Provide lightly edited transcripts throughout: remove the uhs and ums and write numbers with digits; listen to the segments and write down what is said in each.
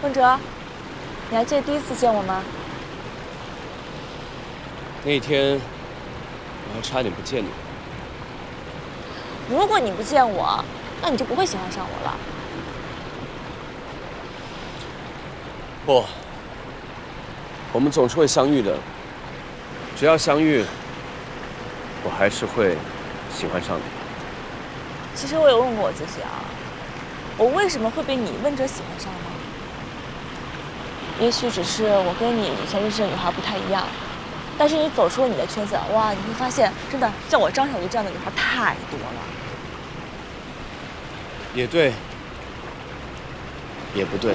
文哲，你还记得第一次见我吗？那一天，我还差点不见你。如果你不见我，那你就不会喜欢上我了。不，我们总是会相遇的。只要相遇，我还是会喜欢上你。其实我有问过我自己啊，我为什么会被你文哲喜欢上呢？也许只是我跟你以前认识的女孩不太一样，但是你走出了你的圈子，哇，你会发现，真的像我张小鱼这样的女孩太多了。也对，也不对。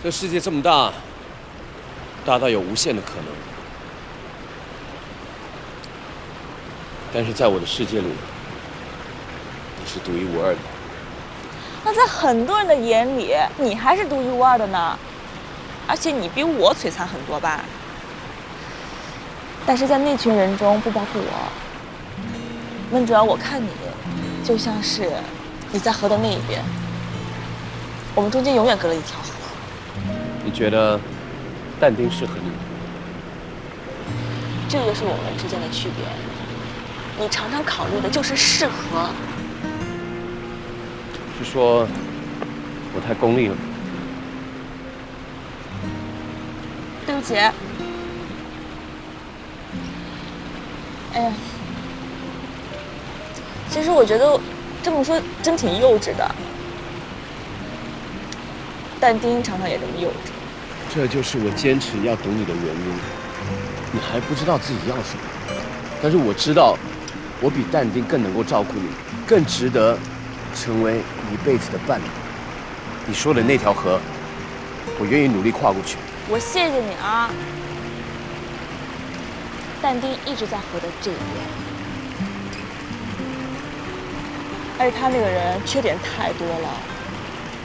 这世界这么大，大到有无限的可能。但是在我的世界里，你是独一无二的。那在很多人的眼里，你还是独一无二的呢。而且你比我璀璨很多吧？但是在那群人中，不包括我。温哲，我看你，就像是你在河的那一边，我们中间永远隔了一条河。你觉得但丁适合你？这就是我们之间的区别。你常常考虑的就是适合。是说我太功利了吗？对不起。哎呀，其实我觉得这么说真挺幼稚的。但丁常常也这么幼稚。这就是我坚持要等你的原因。你还不知道自己要什么，但是我知道，我比但丁更能够照顾你，更值得成为你一辈子的伴侣。你说的那条河，我愿意努力跨过去。我谢谢你啊。但丁一直在河的这一边，而且他那个人缺点太多了，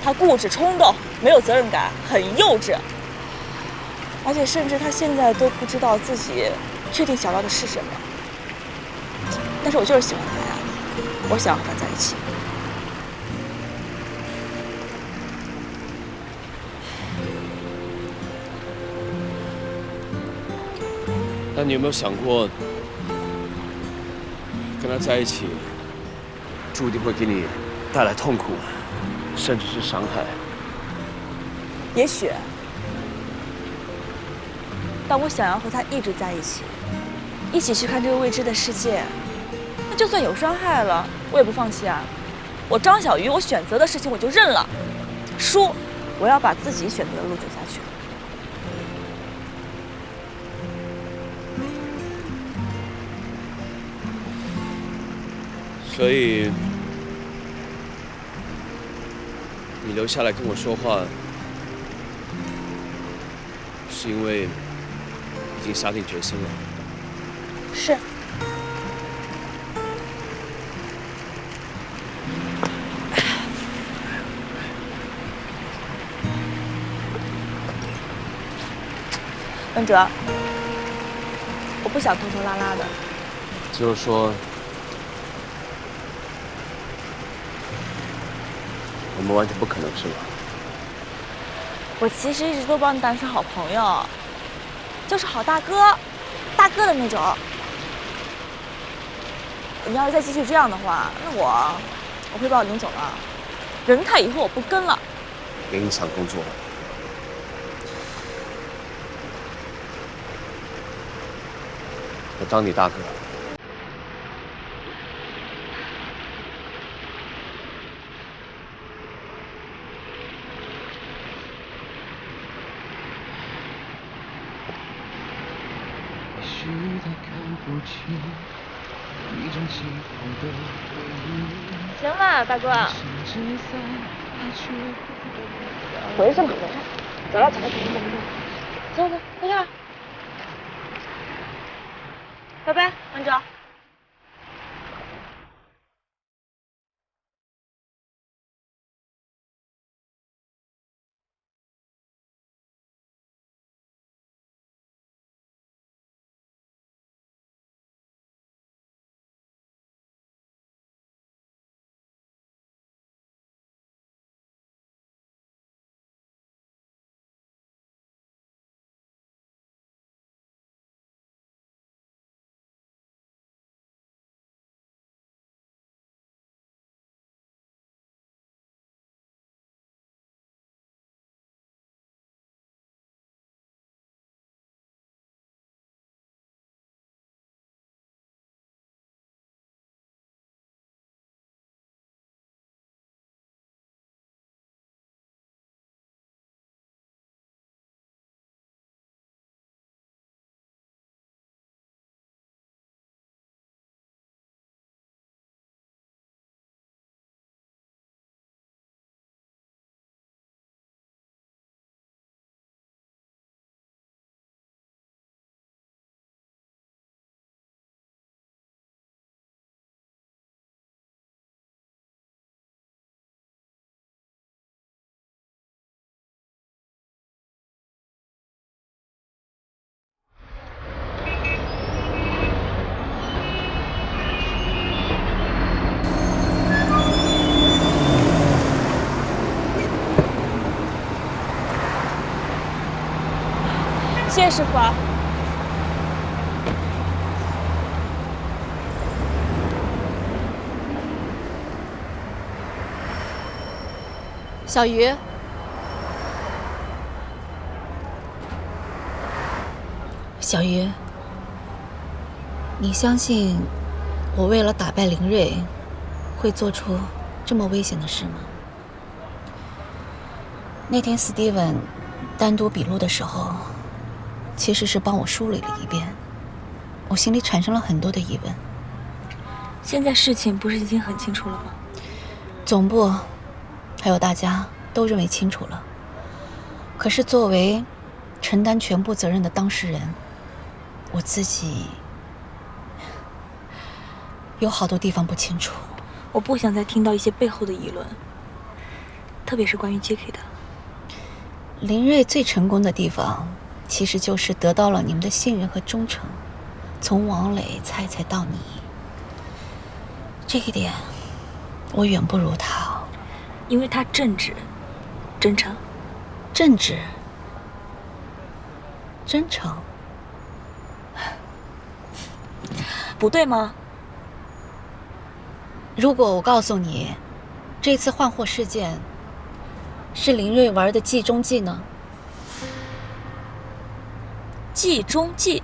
他固执冲动，没有责任感，很幼稚，而且甚至他现在都不知道自己确定想要的是什么。但是我就是喜欢他呀，我想要和他在一起。那你有没有想过，跟他在一起，注定会给你带来痛苦，甚至是伤害？也许，但我想要和他一直在一起，一起去看这个未知的世界。那就算有伤害了，我也不放弃啊！我张小鱼，我选择的事情我就认了，输，我要把自己选择的路走下去。所以，你留下来跟我说话，是因为已经下定决心了。是。文哲，我不想拖拖拉拉的。就是说，我们完全不可能，是吧？我其实一直都把你当成好朋友，就是好大哥，大哥的那种。你要是再继续这样的话，那我会把我领走了。仁泰以后我不跟了。别影响工作。我当你大哥。行了，大哥。回什么回？走了，走了，走了，走了，走走，回去了。拜拜，文哲。见，师傅。小鱼，小鱼，你相信我为了打败林睿，会做出这么危险的事吗？那天史蒂文单独笔录的时候，其实是帮我梳理了一遍，我心里产生了很多的疑问。现在事情不是已经很清楚了吗？总部还有大家都认为清楚了，可是作为承担全部责任的当事人，我自己有好多地方不清楚。我不想再听到一些背后的议论，特别是关于 JK 的。林睿最成功的地方，其实就是得到了你们的信任和忠诚，从王磊猜到你，这一点我远不如他。因为他正直、真诚。正直、真诚，不对吗？如果我告诉你，这次换货事件是林睿玩的计中计呢？计中计。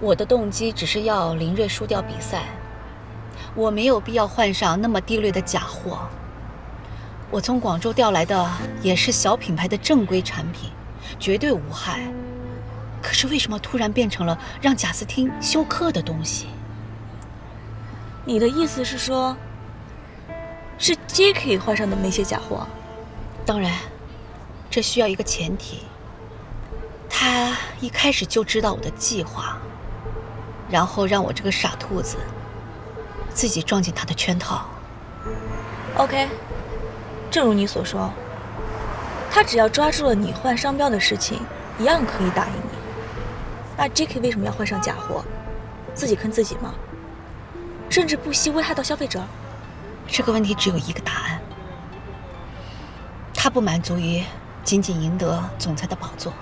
我的动机只是要林睿输掉比赛，我没有必要换上那么低劣的假货。我从广州调来的也是小品牌的正规产品，绝对无害。可是为什么突然变成了让贾斯汀休克的东西？你的意思是说，是 JK 换上的那些假货？当然，这需要一个前提，他一开始就知道我的计划，然后让我这个傻兔子自己撞进他的圈套。OK， 正如你所说，他只要抓住了你换商标的事情，一样可以打赢你。那 JK 为什么要换上假货？自己坑自己吗？甚至不惜危害到消费者？这个问题只有一个答案。他不满足于仅仅赢得总裁的宝座，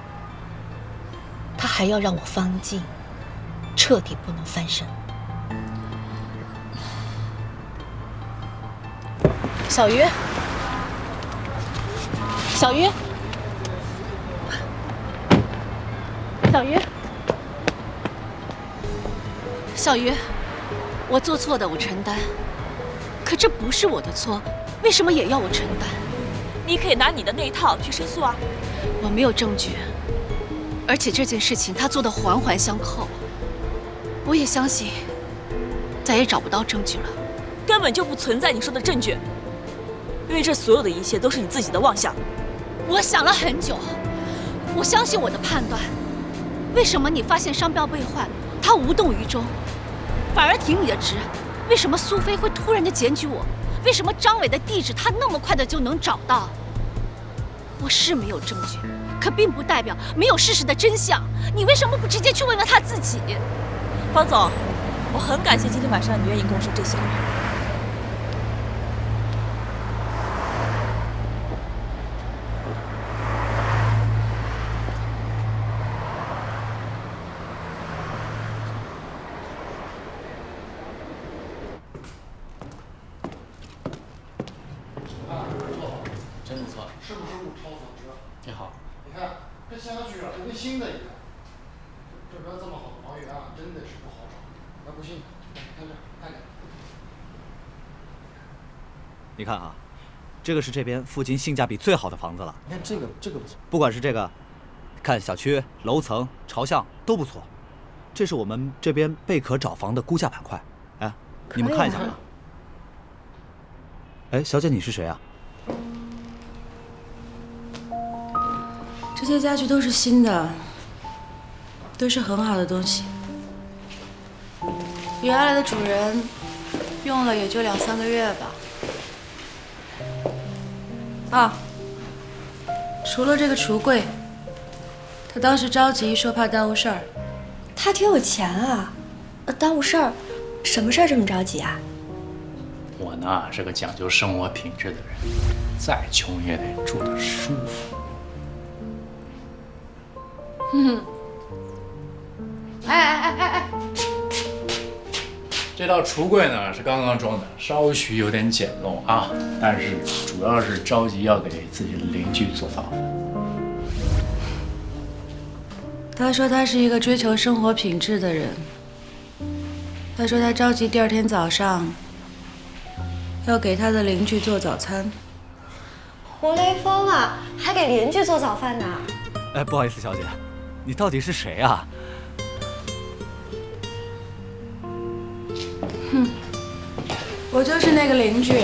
他还要让我方进，彻底不能翻身。小鱼，小鱼，小鱼，小鱼，我做错的我承担，可这不是我的错，为什么也要我承担？你可以拿你的那一套去申诉啊。我没有证据，而且这件事情他做的环环相扣，我也相信再也找不到证据了。根本就不存在你说的证据，因为这所有的一切都是你自己的妄想。我想了很久，我相信我的判断。为什么你发现商标被换，他无动于衷，反而挺你的职？为什么苏菲会突然的检举我？为什么张伟的地址他那么快的就能找到？我是没有证据，可并不代表没有事实的真相。你为什么不直接去问问他自己？方总，我很感谢今天晚上你愿意跟我说这些话。真不错，是不是物超所值？你好，你看这家具啊，就跟新的一样。这边这么好的房源啊，真的是不好找。那不信，看这，看看。你看啊，这个是这边附近性价比最好的房子了。你看这个不错，不管是这个，看小区、楼层、朝向都不错。这是我们这边贝壳找房的估价板块。哎，你们看一下吧。哎，小姐，你是谁啊？这些家具都是新的，都是很好的东西。原来的主人用了也就2、3个月吧。啊，除了这个橱柜，他当时着急说怕耽误事儿。他挺有钱啊，耽误事儿，什么事儿这么着急啊？我呢是个讲究生活品质的人，再穷也得住得舒服。哎！这道橱柜呢是刚刚装的，稍许有点简陋啊，但是主要是着急要给自己的邻居做早饭。他说他是一个追求生活品质的人。他说他着急第二天早上要给他的邻居做早餐。胡雷锋啊，还给邻居做早饭呢。哎，不好意思，小姐，你到底是谁啊？我就是那个邻居。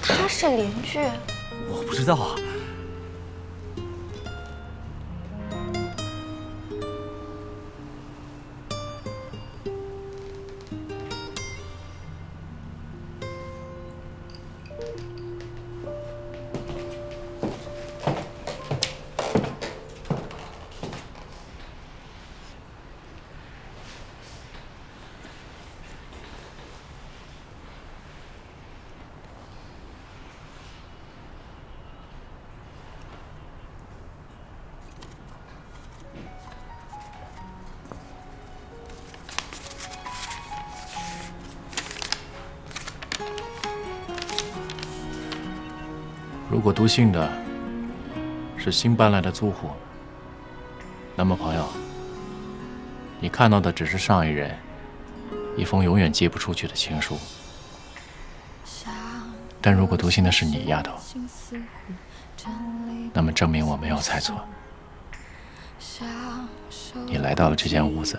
他是邻居？我不知道啊。如果读信的是新搬来的租户，那么朋友，你看到的只是上一人一封永远寄不出去的情书。但如果读信的是你，丫头，那么证明我没有猜错，你来到了这间屋子，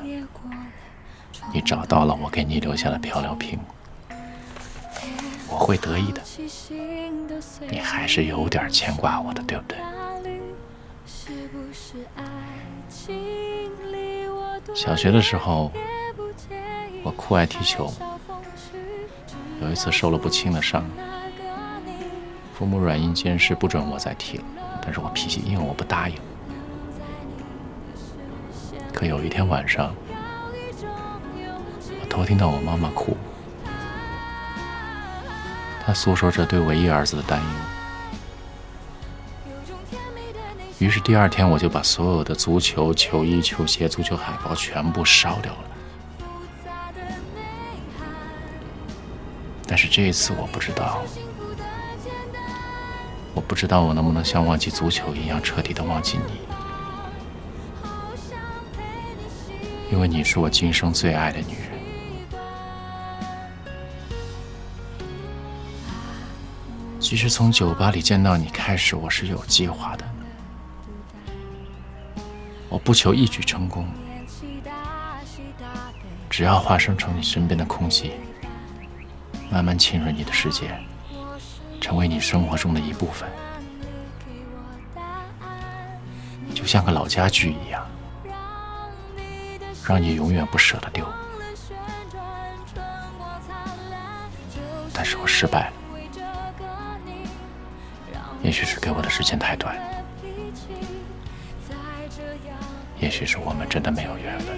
你找到了我给你留下的漂流瓶，我会得意的。你还是有点牵挂我的，对不对？小学的时候，我酷爱踢球，有一次受了不轻的伤，父母软硬兼施，不准我再踢了，但是我脾气硬，我不答应。可有一天晚上，我偷听到我妈妈哭，她诉说着对唯一儿子的担忧。于是第二天我就把所有的足球、球衣、球鞋、足球海报全部烧掉了。但是这一次我不知道我能不能像忘记足球一样彻底的忘记你，因为你是我今生最爱的女人。其实从酒吧里见到你开始，我是有计划的。我不求一举成功，只要化身成你身边的空气，慢慢浸润你的世界，成为你生活中的一部分，就像个老家具一样，让你永远不舍得丢。但是我失败了，也许是给我的时间太短，也许是我们真的没有缘分。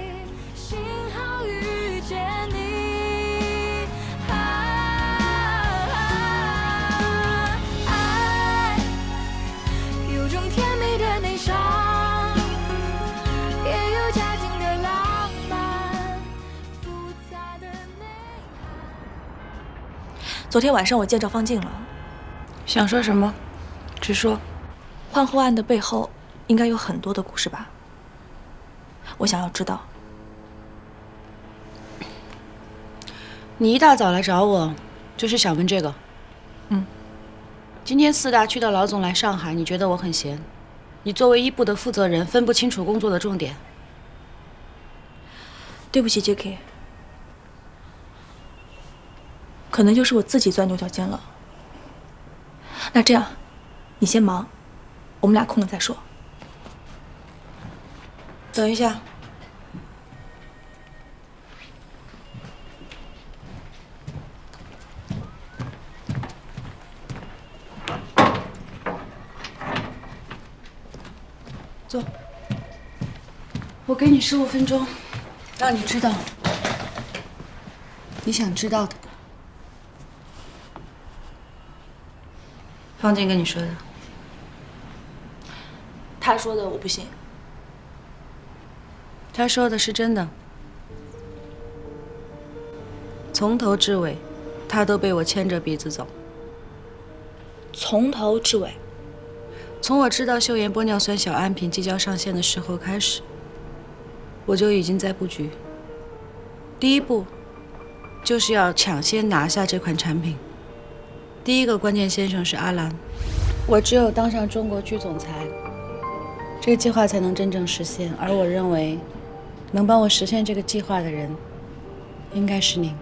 昨天晚上我见着方静了，想说什么，直说。换后案的背后应该有很多的故事吧？我想要知道。你一大早来找我，就是想问这个。今天4大区的老总来上海，你觉得我很闲？你作为一部的负责人，分不清楚工作的重点。对不起 ，J.K.， 可能就是我自己钻牛角尖了。那这样，你先忙，我们俩空了再说。等一下。坐。我给你15分钟，让你知道你想知道的。方静跟你说的。他说的我不信。他说的是真的，从头至尾，他都被我牵着鼻子走。从头至尾。从我知道溴盐玻尿酸小安瓶即将上线的时候开始，我就已经在布局。第一步，就是要抢先拿下这款产品。第一个关键先生是阿兰，我只有当上中国区总裁，这个计划才能真正实现。而我认为，能帮我实现这个计划的人，应该是您。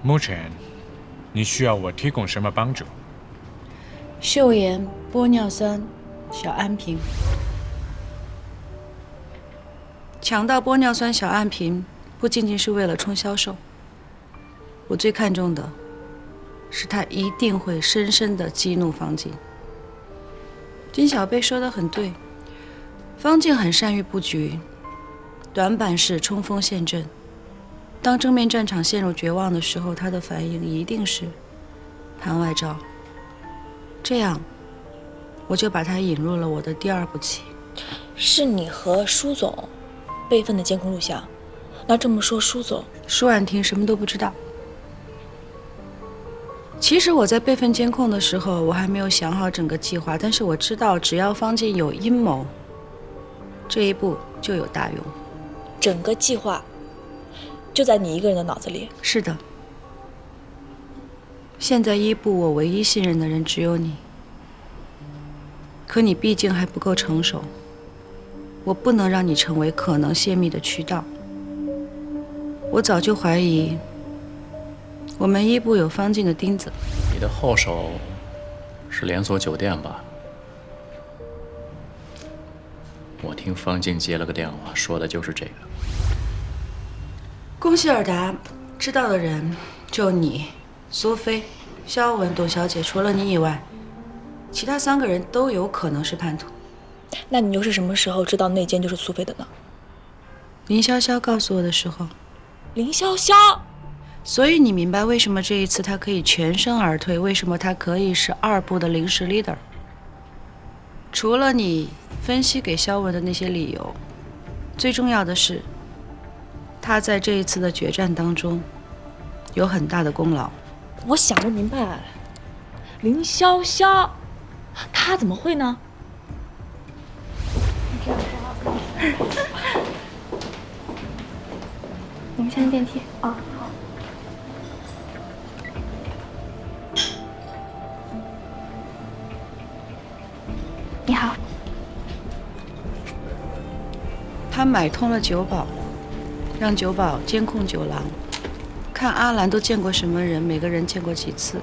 目前，你需要我提供什么帮助？溴盐玻尿酸小安瓶。抢到玻尿酸小安瓶，不仅仅是为了冲销售，我最看重的是它一定会深深地激怒方静。金小贝说得很对，方静很善于布局，短板是冲锋陷阵。当正面战场陷入绝望的时候，他的反应一定是盘外招。这样，我就把他引入了我的第二步棋。是你和舒总备份的监控录像。那这么说，舒婉婷什么都不知道。其实我在备份监控的时候，我还没有想好整个计划，但是我知道，只要方静有阴谋，这一步就有大用。整个计划就在你一个人的脑子里？是的。现在一部我唯一信任的人只有你，可你毕竟还不够成熟，我不能让你成为可能泄密的渠道。我早就怀疑，我们一部有方静的钉子。你的后手是连锁酒店吧？我听方静接了个电话，说的就是这个。宫希尔达知道的人就你、苏菲、肖文、董小姐，除了你以外，其他3个人都有可能是叛徒。那你又是什么时候知道那间就是苏菲的呢？林潇潇告诉我的时候。林潇潇。所以你明白为什么这一次他可以全身而退，为什么他可以是2部的临时 leader。除了你分析给肖文的那些理由，最重要的是，他在这一次的决战当中有很大的功劳。我想不明白，林潇潇，他怎么会呢？我们先电梯啊。你好。他买通了酒保，让酒保监控酒廊，看阿兰都见过什么人，每个人见过几次。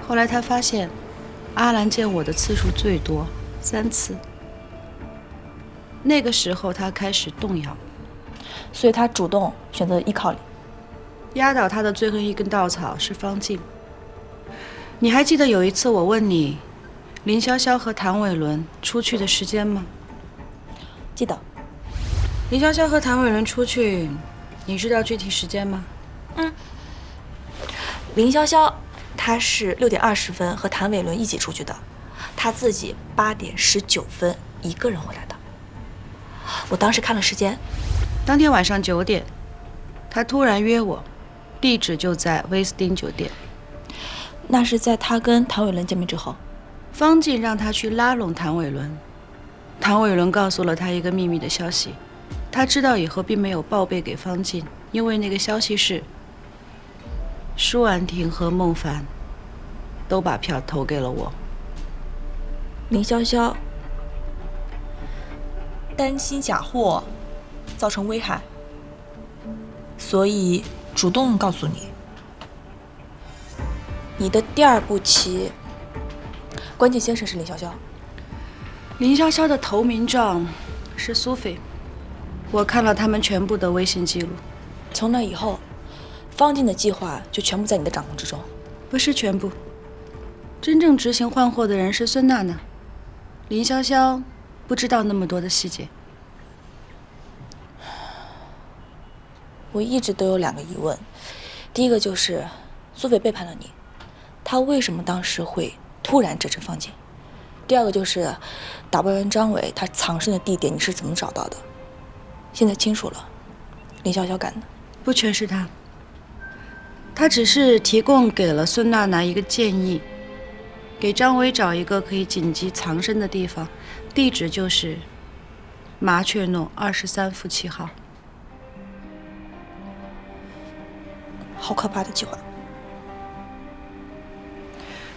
后来他发现，阿兰见我的次数最多，3次。那个时候他开始动摇，所以他主动选择依靠你。压倒他的最后一根稻草是方静。你还记得有一次我问你，林潇潇和谭伟伦出去的时间吗？记得。林潇潇和谭伟伦出去，你知道具体时间吗？林潇潇他是6点20分和谭伟伦一起出去的，他自己8点19分一个人回来的。我当时看了时间，当天晚上9点，他突然约我，地址就在威斯汀酒店。那是在他跟谭伟伦见面之后。方静让他去拉拢谭伟伦，谭伟伦告诉了他一个秘密的消息，他知道以后并没有报备给方静，因为那个消息是舒婉婷和孟凡都把票投给了我。林潇潇担心假货造成危害，所以主动告诉你。你的第2步棋，关键先生是林潇潇。林潇潇的投名状是苏菲，我看了他们全部的微信记录。从那以后，方静的计划就全部在你的掌控之中。不是全部，真正执行换货的人是孙娜娜，林潇潇不知道那么多的细节。我一直都有2个疑问，第一个就是苏菲背叛了你，她为什么当时会突然支持方静？第2个就是打败完张伟他藏身的地点你是怎么找到的？现在清楚了，林潇潇干的。不全是他，他只是提供给了孙娜娜一个建议，给张伟找一个可以紧急藏身的地方，地址就是麻雀弄23附7号。好可怕的计划！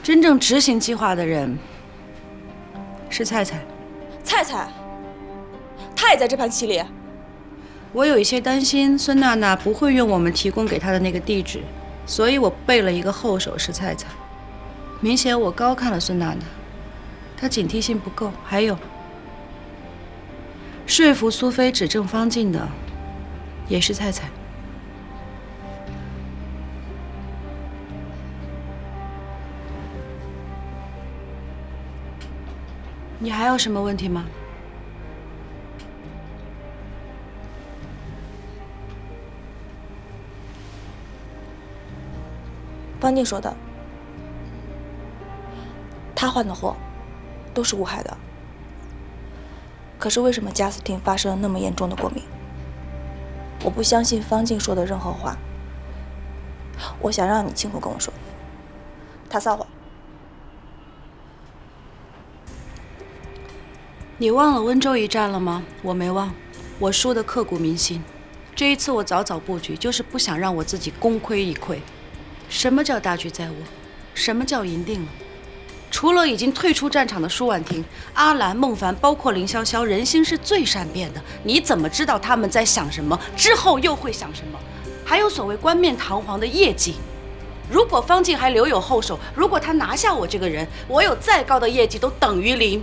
真正执行计划的人是菜菜。菜菜，她也在这盘棋里。我有一些担心孙娜娜不会用我们提供给她的那个地址，所以我备了一个后手是菜菜。明显我高看了孙娜娜，她警惕性不够。还有，说服苏菲指证方静的也是菜菜。你还有什么问题吗？方静说的，他换的货都是无害的。可是为什么贾斯汀发生了那么严重的过敏？我不相信方静说的任何话。我想让你亲口跟我说，他撒谎。你忘了温州一战了吗？我没忘，我输得刻骨铭心。这一次我早早布局，就是不想让我自己功亏一篑。什么叫大局在握？什么叫赢定了？除了已经退出战场的舒婉婷、阿兰、孟凡，包括林潇潇，人心是最善变的。你怎么知道他们在想什么？之后又会想什么？还有所谓冠冕堂皇的业绩。如果方静还留有后手，如果他拿下我这个人，我有再高的业绩都等于零。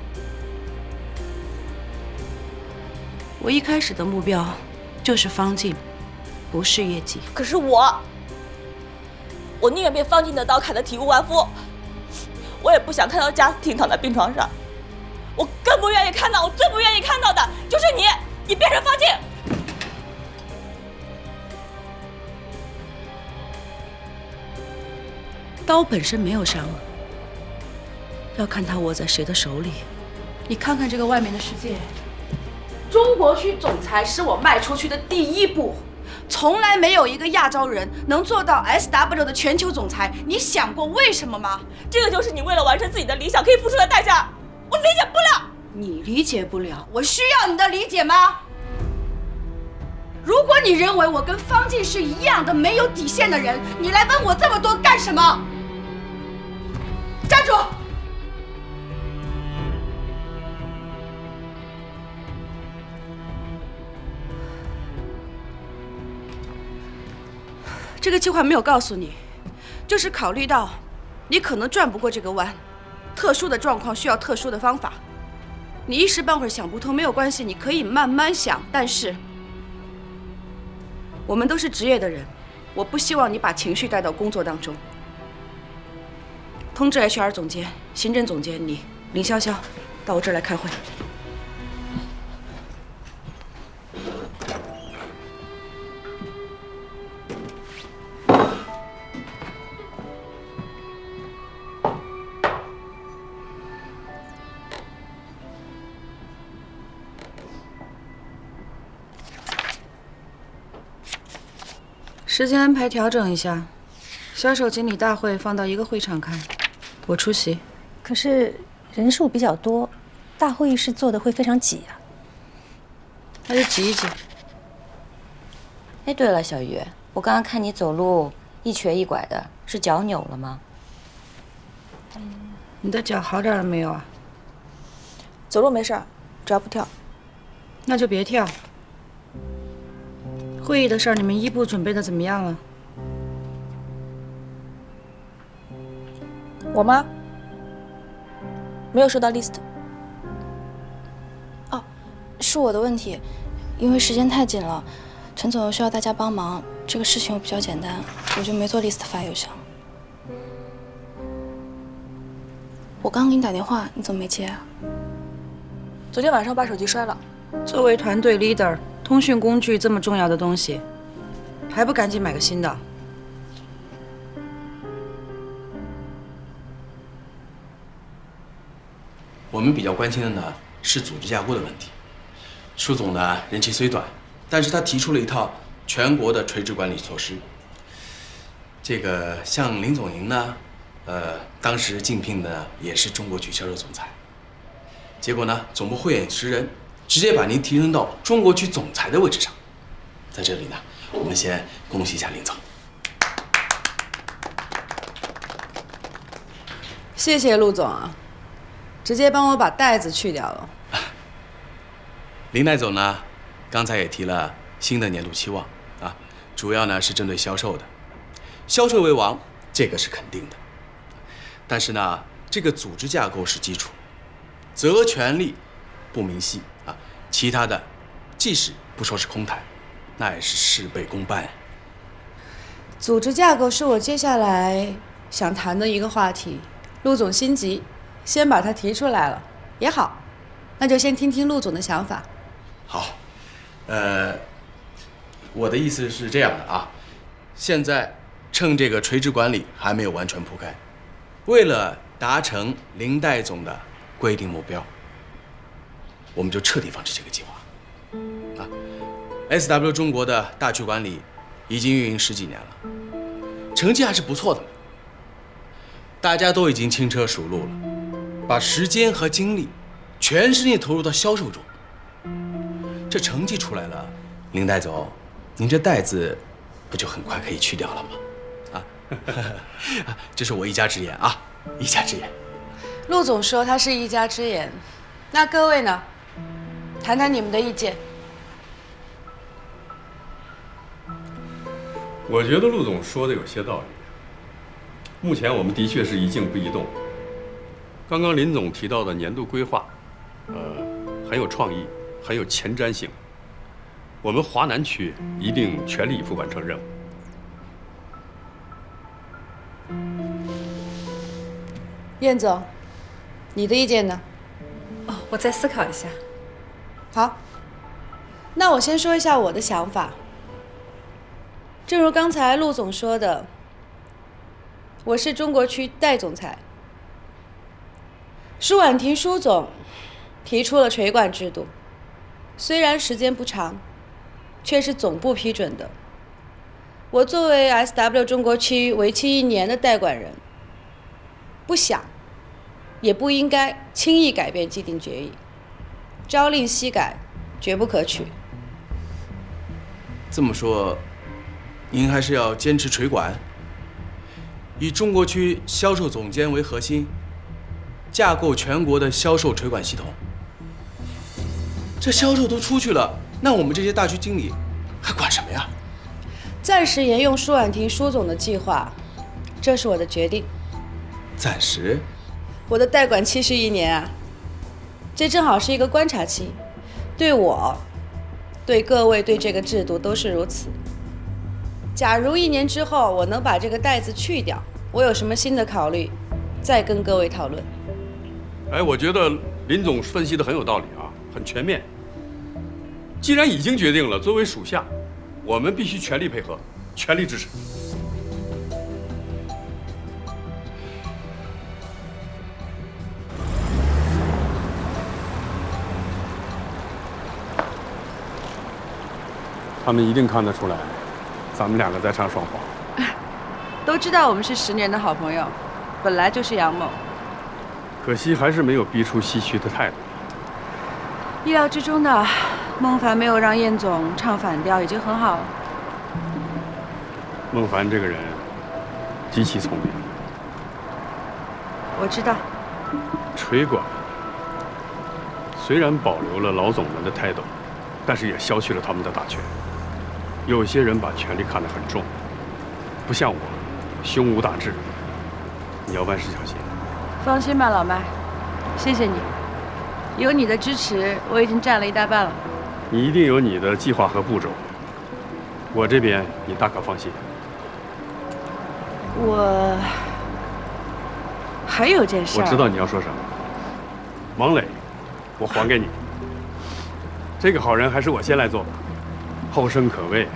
我一开始的目标就是方静，不是业绩。可是我宁愿被方静的刀砍得体无完肤，我也不想看到贾斯汀躺在病床上。我更不愿意看到，我最不愿意看到的就是你变成方静。刀本身没有伤，要看它握在谁的手里。你看看这个外面的世界。中国区总裁是我迈出去的第一步，从来没有一个亚洲人能做到 SW 的全球总裁。你想过为什么吗？这个就是你为了完成自己的理想可以付出的代价，我理解不了。你理解不了，我需要你的理解吗？如果你认为我跟方静是一样的没有底线的人，你来问我这么多干什么？站住！这个计划没有告诉你，就是考虑到你可能转不过这个弯，特殊的状况需要特殊的方法。你一时半会儿想不通没有关系，你可以慢慢想。但是我们都是职业的人，我不希望你把情绪带到工作当中。通知 HR 总监、行政总监，你林潇潇到我这儿来开会。时间安排调整一下，销售经理大会放到一个会场开，我出席。可是人数比较多，大会议室坐的会非常挤啊。那就挤一挤。哎，对了，小鱼，我刚刚看你走路一瘸一拐的，是脚扭了吗？你的脚好点了没有啊？走路没事儿，只要不跳。那就别跳。会议的事儿，你们一部准备的怎么样了？我吗？没有收到 list。哦，是我的问题，因为时间太紧了，陈总又需要大家帮忙，这个事情又比较简单，我就没做 list 发邮箱。我刚给你打电话，你怎么没接啊？昨天晚上把手机摔了。作为团队 leader， 通讯工具这么重要的东西，还不赶紧买个新的？我们比较关心的呢是组织架构的问题。舒总呢人气虽短，但是他提出了一套全国的垂直管理措施。这个像林总您呢，当时竞聘的也是中国区销售总裁，结果呢，总部慧眼识人，直接把您提升到中国区总裁的位置上。在这里呢，我们先恭喜一下林总。谢谢陆总啊，直接帮我把带子去掉了。林代总呢，刚才也提了新的年度期望啊，主要呢是针对销售的，销售为王，这个是肯定的。但是呢，这个组织架构是基础，责权利不明细啊，其他的即使不说是空谈，那也是事倍功半。组织架构是我接下来想谈的一个话题。陆总心急，先把它提出来了，也好，那就先听听陆总的想法。好，我的意思是这样的啊，现在趁这个垂直管理还没有完全铺开，为了达成林代总的规定目标，我们就彻底放弃这个计划。啊 ，SW 中国的大区管理已经运营10几年了，成绩还是不错的。大家都已经轻车熟路了，把时间和精力全身心投入到销售中，这成绩出来了，林代总，您这带子不就很快可以去掉了吗？啊，这是我一家之言啊，一家之言。陆总说他是一家之言，那各位呢？谈谈你们的意见。我觉得陆总说的有些道理。目前我们的确是一静不移动。刚刚林总提到的年度规划，很有创意，很有前瞻性。我们华南区一定全力以赴完成任务。燕总，你的意见呢？哦，我再思考一下。好，那我先说一下我的想法。正如刚才陆总说的，我是中国区代总裁。舒婉婷舒总提出了垂管制度，虽然时间不长，却是总部批准的。我作为 SW 中国区为期1年的代管人，不想，也不应该轻易改变既定决议，朝令夕改，绝不可取。这么说，您还是要坚持垂管，以中国区销售总监为核心，架构全国的销售垂管系统。这销售都出去了，那我们这些大区经理还管什么呀？暂时沿用舒婉婷舒总的计划，这是我的决定。暂时？我的代管期是1年啊，这正好是一个观察期，对我，对各位，对这个制度都是如此。假如1年之后我能把这个带子去掉，我有什么新的考虑，再跟各位讨论。哎，我觉得林总分析的很有道理啊，很全面。既然已经决定了，作为属下，我们必须全力配合，全力支持。他们一定看得出来，咱们2个在唱双簧。都知道我们是10年的好朋友，本来就是阳谋。可惜还是没有逼出唏嘘的态度。意料之中的，孟凡没有让燕总唱反调，已经很好了。孟凡这个人极其聪明。我知道。垂管虽然保留了老总们的态度，但是也消去了他们的大权。有些人把权力看得很重，不像我，胸无大志。你要万事小心。放心吧，老麦，谢谢你，有你的支持，我已经占了1大半了。你一定有你的计划和步骤，我这边你大可放心。我还有件事。我知道你要说什么。王磊，我还给你。这个好人还是我先来做吧，后生可畏。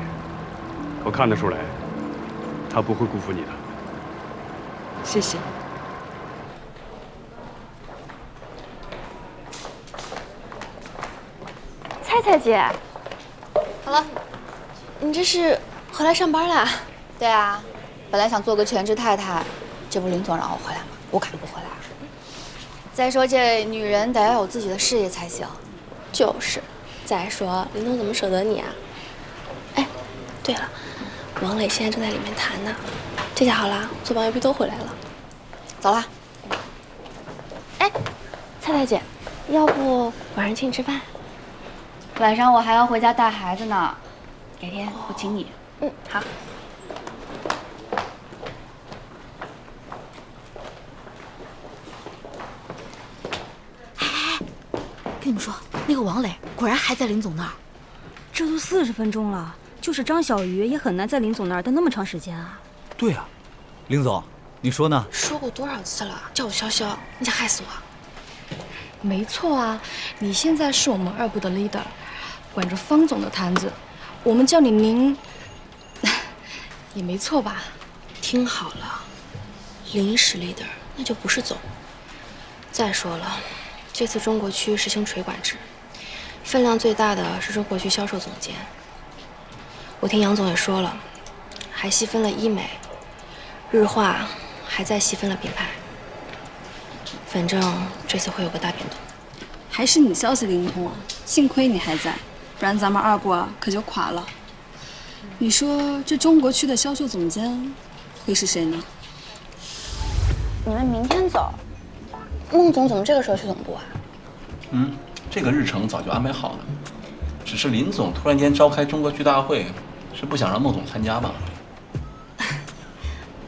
我看得出来，他不会辜负你的。谢谢。菜菜姐，好了，你这是回来上班啦？对啊，本来想做个全职太太，这不林总让我回来吗？我敢不回来啊？再说这女人得要有自己的事业才行。就是，再说林总怎么舍得你啊？哎，对了，王磊现在正在里面谈呢。这下好啦，做网友币都回来了。走啦。哎，菜菜姐，要不晚上请你吃饭？晚上我还要回家带孩子呢，改天我请你。嗯，好。跟你们说，那个王磊果然还在林总那儿。这都40分钟了，就是张小鱼也很难在林总那儿待那么长时间啊。对啊，林总，你说呢？说过多少次了，叫我潇潇，你想害死我？没错啊，你现在是我们2部的 leader， 管着方总的摊子，我们叫你林，也没错吧？听好了，临时 leader 那就不是总。再说了，这次中国区实行垂管制，分量最大的是中国区销售总监。我听杨总也说了，还细分了医美、日化，还在细分了品牌。反正这次会有个大变动。还是你消息灵通啊！幸亏你还在，不然咱们2部啊可就垮了。你说这中国区的销售总监会是谁呢？你们明天走，孟总怎么这个时候去总部啊？这个日程早就安排好了，只是林总突然间召开中国区大会，是不想让孟总参加罢了。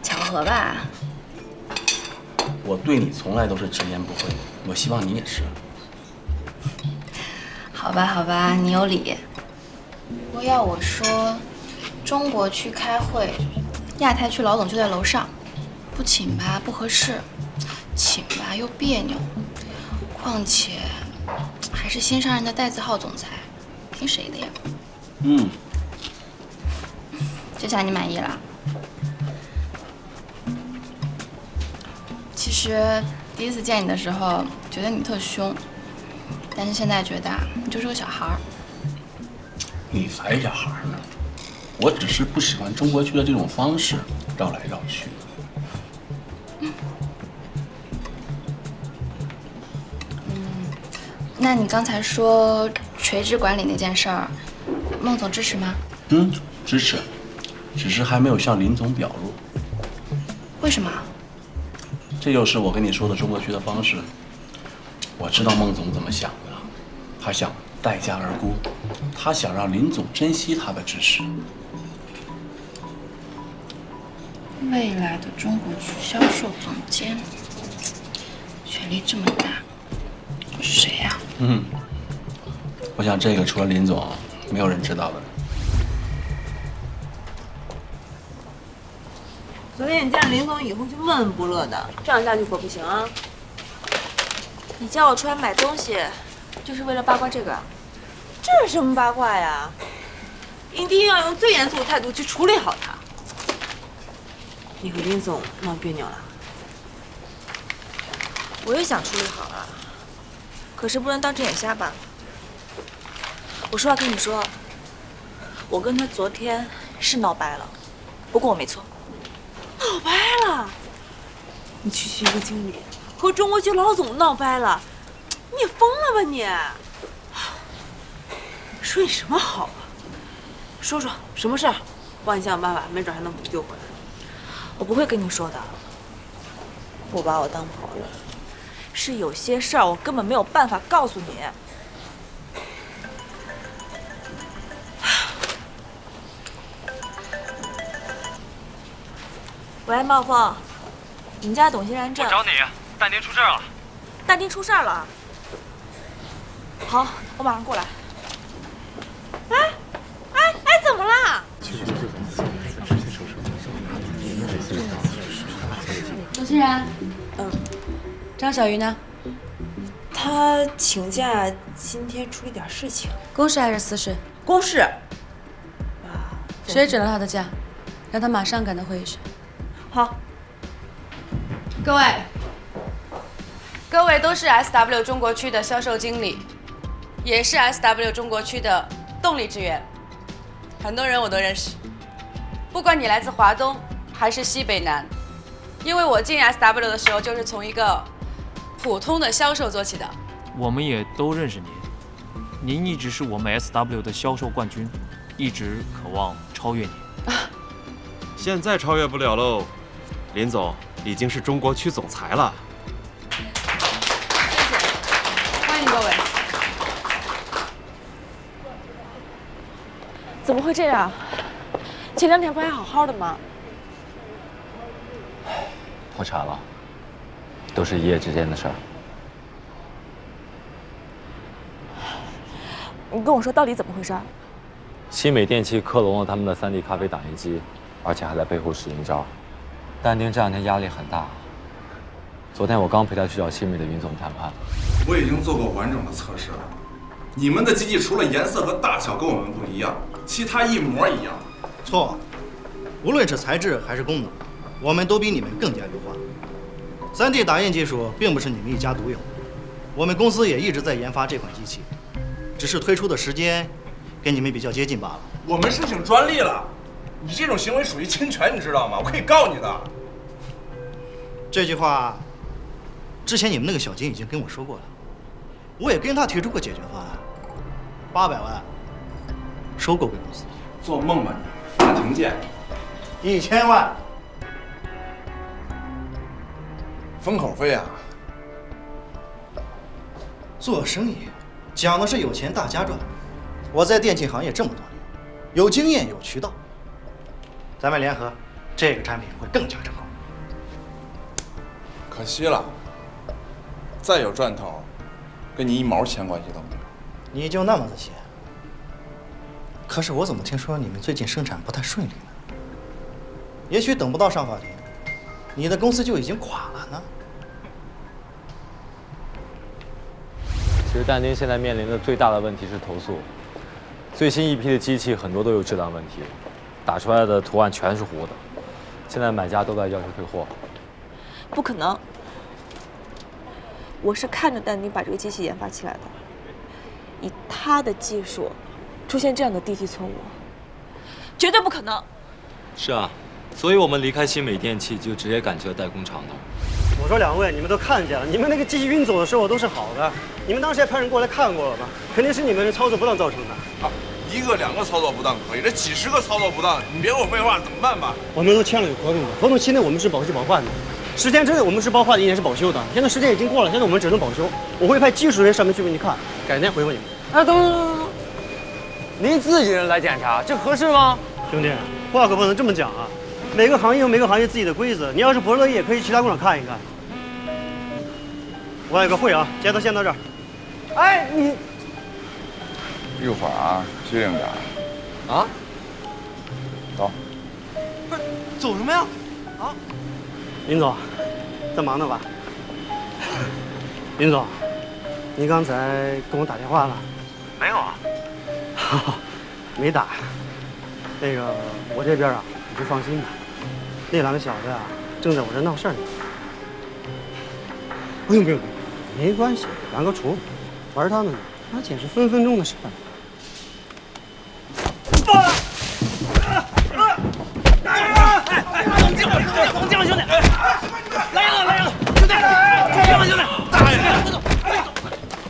巧合吧？我对你从来都是直言不讳，我希望你也是。好吧，好吧，你有理。不过要我说，中国区开会，亚太区老总就在楼上，不请吧不合适，请吧又别扭。况且还是新上任的戴子浩总裁，听谁的呀？这下你满意了？其实第一次见你的时候，觉得你特凶。但是现在觉得你就是个小孩儿。你才小孩呢，我只是不喜欢中国区的这种方式，绕来绕去。那你刚才说垂直管理那件事儿，孟总支持吗？支持，只是还没有向林总表露。为什么？这就是我跟你说的中国区的方式。我知道孟总怎么想的，他想待价而沽，他想让林总珍惜他的支持。未来的中国区销售总监，权力这么大，是谁呀？我想这个除了林总，没有人知道的。昨天你见了林总以后就闷闷不乐的，这样下去可不行啊！你叫我出来买东西，就是为了八卦这个？这是什么八卦呀？一定要用最严肃的态度去处理好它。你和林总闹别扭了？我也想处理好了，可是不能当睁眼瞎吧？我实话跟你说，我跟他昨天是闹掰了，不过我没错。闹掰了？你区一个经理和中国区老总闹掰了，你疯了吧你？说你什么好啊？说说什么事儿，帮你想想办法，没准还能补救回来。我不会跟你说的，不把我当朋友，是有些事儿我根本没有办法告诉你。喂，茂峰，你们家董欣然镇。我找你，但丁出事了。但丁出事了。好，我马上过来。哎，怎么啦？董欣然，张小鱼呢？他请假，今天处理点事情。公事还是私事？公事。谁准了他的假？让他马上赶到会议室。好。各位都是 SW 中国区的销售经理，也是 SW 中国区的动力支援。很多人我都认识，不管你来自华东还是西北南，因为我进 SW 的时候就是从一个普通的销售做起的。我们也都认识您，您一直是我们 SW 的销售冠军，一直渴望超越您。现在超越不了喽，林总已经是中国区总裁了。谢谢，欢迎各位。怎么会这样？前2天不还好好的吗？破产了，都是一夜之间的事儿。你跟我说到底怎么回事？新美电器克隆了他们的3D 咖啡打印机，而且还在背后使阴招。但丁这2天压力很大。昨天我刚陪他去找新美的云总谈判。我已经做过完整的测试了，你们的机器除了颜色和大小跟我们不一样，其他一模一样。错，无论是材质还是功能，我们都比你们更加优化。3D 打印技术并不是你们一家独有，我们公司也一直在研发这款机器，只是推出的时间跟你们比较接近罢了。我们申请专利了，你这种行为属于侵权，你知道吗？我可以告你的。这句话，之前你们那个小金已经跟我说过了，我也跟他提出过解决方案，800万收购贵公司。做梦吧你！法庭见。1000万。封口费啊！做生意讲的是有钱大家赚。我在电器行业这么多年，有经验有渠道。咱们联合，这个产品会更加成功。可惜了，再有赚头，跟你1毛钱关系都没有。你就那么自信？可是我怎么听说你们最近生产不太顺利呢？也许等不到上法庭，你的公司就已经垮了呢。其实但丁现在面临的最大的问题是投诉。最新一批的机器很多都有质量问题，打出来的图案全是糊的。现在买家都在要求退货。不可能！我是看着但丁把这个机器研发起来的，以他的技术，出现这样的低级错误，绝对不可能。是啊，所以我们离开新美电器就直接赶去了代工厂的。我说2位，你们都看见了，你们那个机器运走的时候都是好的，你们当时也派人过来看过了吧？肯定是你们操作不当造成的。啊，1个2个操作不当可以，这几10个操作不当，你别给我废话，怎么办吧？我们都签了有合同的，合同期内我们是保修保换的，时间之内我们是包换的，1年是保修的。现在时间已经过了，现在我们只能保修。我会派技术人员上门去给你看，改天回复你们。啊，等，您自己人来检查，这合适吗？兄弟，话可不能这么讲啊！每个行业有每个行业自己的规则，你要是不乐意，也可以其他工厂看一看。我还有个会啊，今天先到这儿。哎，你一会儿啊，机灵点。啊？走。不是，走什么呀？啊？林总，在忙呢吧？林总，你刚才跟我打电话了？没有啊。没打。那个，我这边啊，你就放心吧。那2个小子啊，正在我这闹事儿呢。不用，没关系，2个厨玩他们呢，那简直分分钟的事儿。冷静，兄弟！来人了，兄弟！兄弟！打人了！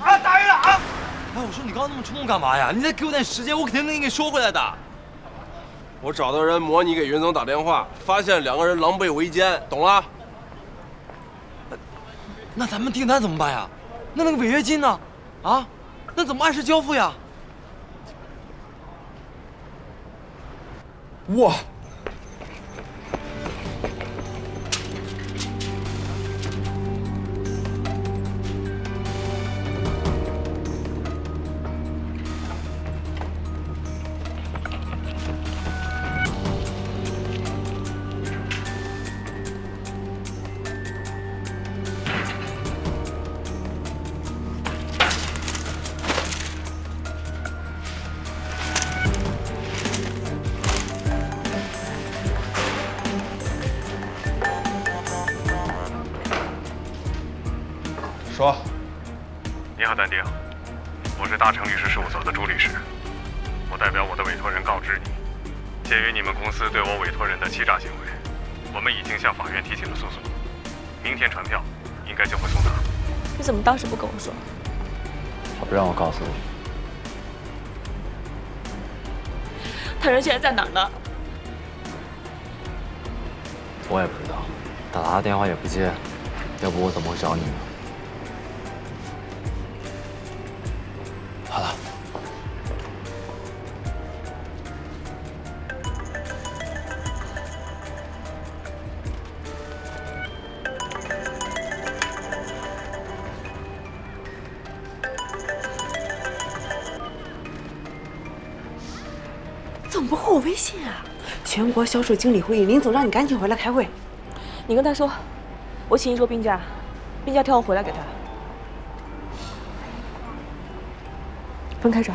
啊，打人了啊！哎，我说你刚刚那么冲动干嘛呀？你再给我点时间，我肯定能给你收回来的。我找到人模拟给云总打电话，发现2个人狼狈为奸，懂了？那咱们订单怎么办呀？那个违约金呢？啊，那怎么按时交付呀？哇！说。你好，但丁，我是大成律师事务所的朱律师，我代表我的委托人告知你，鉴于你们公司对我委托人的欺诈行为，我们已经向法院提起了诉讼。明天传票应该就会送达。你怎么当时不跟我说？他不让我告诉你。他人现在在哪儿呢？我也不知道，打他的电话也不接，要不我怎么会找你呢？好了。怎么不回我微信啊？全国销售经理会议，林总让你赶紧回来开会。你跟他说，我请一周病假，病假调我回来给他。分开找。